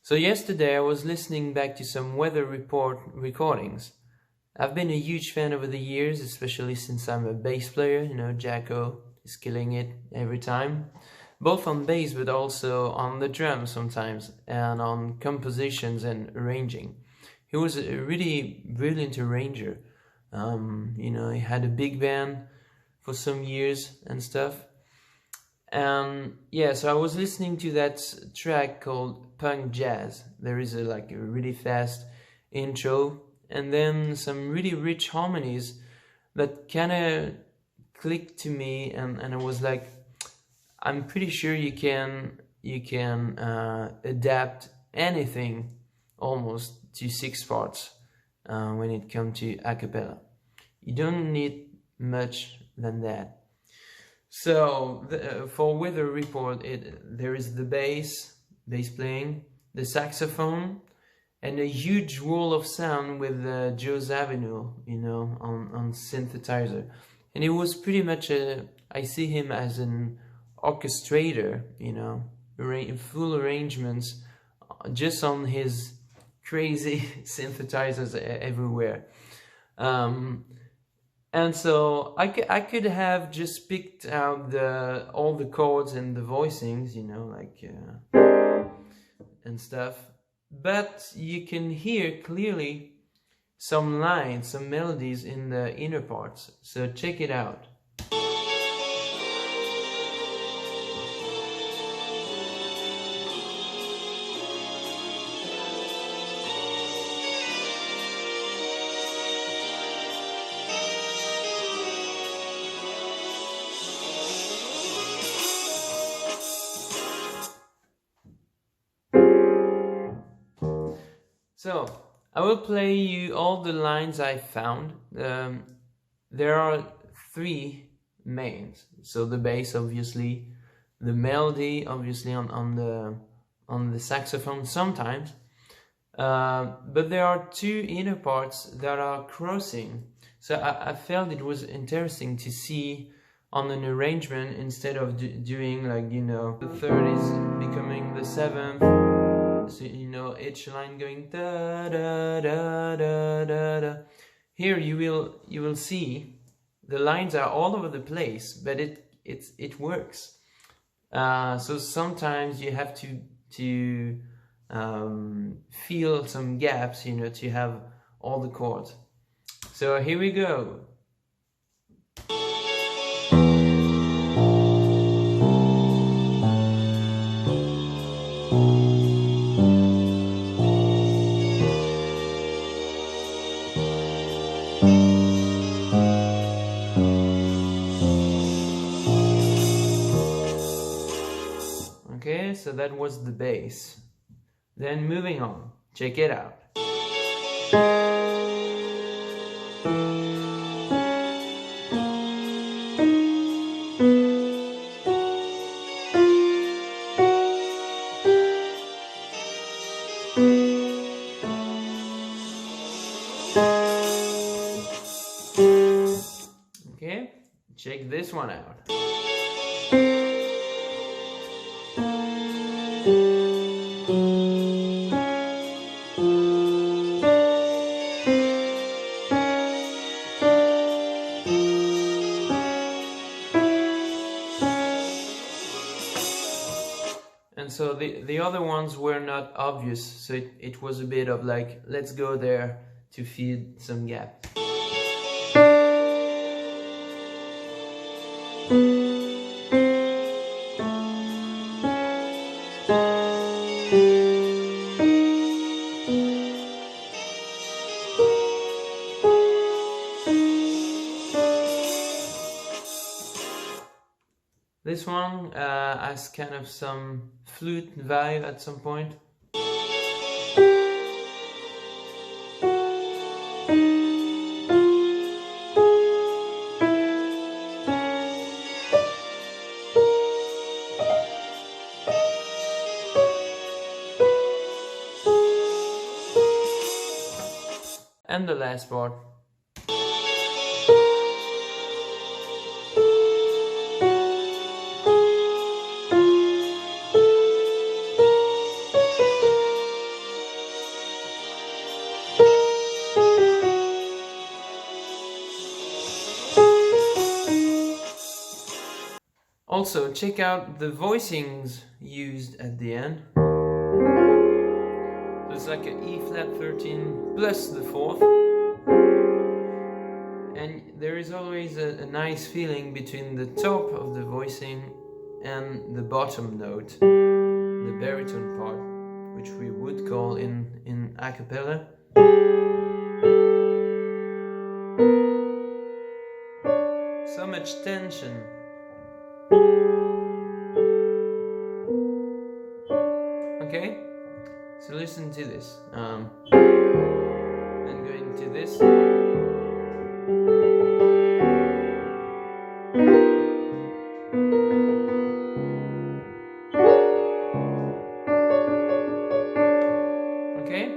So yesterday I was listening back to some weather report recordings. I've been a huge fan over the years, especially since I'm a bass player. You know, Jaco is killing it every time. Both on bass but also on the drums sometimes, and on compositions and arranging. He was a really brilliant arranger. You know, he had a big band for some years and stuff. And yeah, so I was listening to that track called Punk Jazz. There is a really fast intro and then some really rich harmonies that kind of clicked to me, and I was like, I'm pretty sure you can adapt anything almost to 6 parts when it comes to a cappella. You don't need much than that. So for weather report, there is the bass playing, the saxophone, and a huge wall of sound with Joe Zawinul, you know, on synthesizer. And it was pretty much I see him as an orchestrator, you know, full arrangements just on his crazy synthesizers everywhere. And so I could have just picked out all the chords and the voicings, you know, and stuff. But you can hear clearly some lines, some melodies in the inner parts. So check it out. So, I will play you all the lines I found. There are 3 mains. So the bass, obviously, the melody, obviously on the saxophone sometimes. But there are 2 inner parts that are crossing. So I felt it was interesting to see on an arrangement, instead of doing the 3rd is becoming the 7th. So, you know, each line going da da da da da da. Here you will see the lines are all over the place, but it works. So sometimes you have to fill some gaps, you know, to have all the chords. So here we go. Okay, so that was the bass. Then moving on, check it out. Okay, check this one out. And so the other ones were not obvious, so it was a bit of like, let's go there to feed some gap. This one has kind of some flute vibe at some point. And the last part. Also, check out the voicings used at the end. So it's like an E flat 13 plus the 4th. And there is always a nice feeling between the top of the voicing and the bottom note, the baritone part, which we would call in a cappella. So much tension. Okay, so listen to this. And going to this. Okay,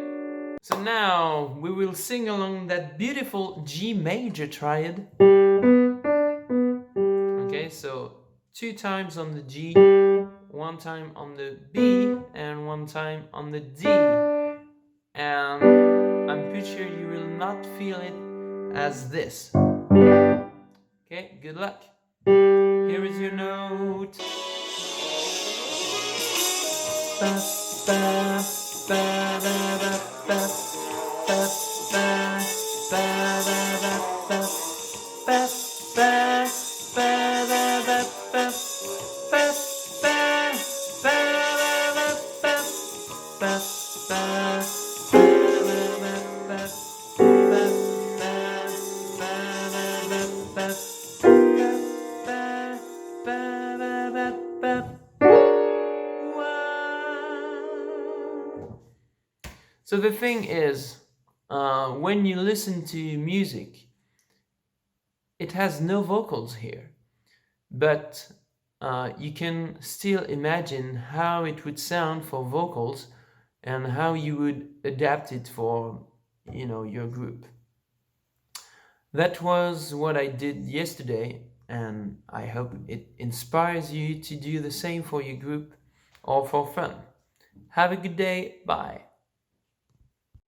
so now we will sing along that beautiful G major triad. Okay, so 2 times on the G, 1 time on the B, and 1 time on the D. And I'm pretty sure you will not feel it as this. Okay, good luck. Here is your note. Ba, ba, ba, ba, ba, ba, ba, ba, ba, ba, ba, ba, So the thing is, when you listen to music, it has no vocals here, but you can still imagine how it would sound for vocals and how you would adapt it for, your group. That was what I did yesterday, and I hope it inspires you to do the same for your group or for fun. Have a good day. Bye.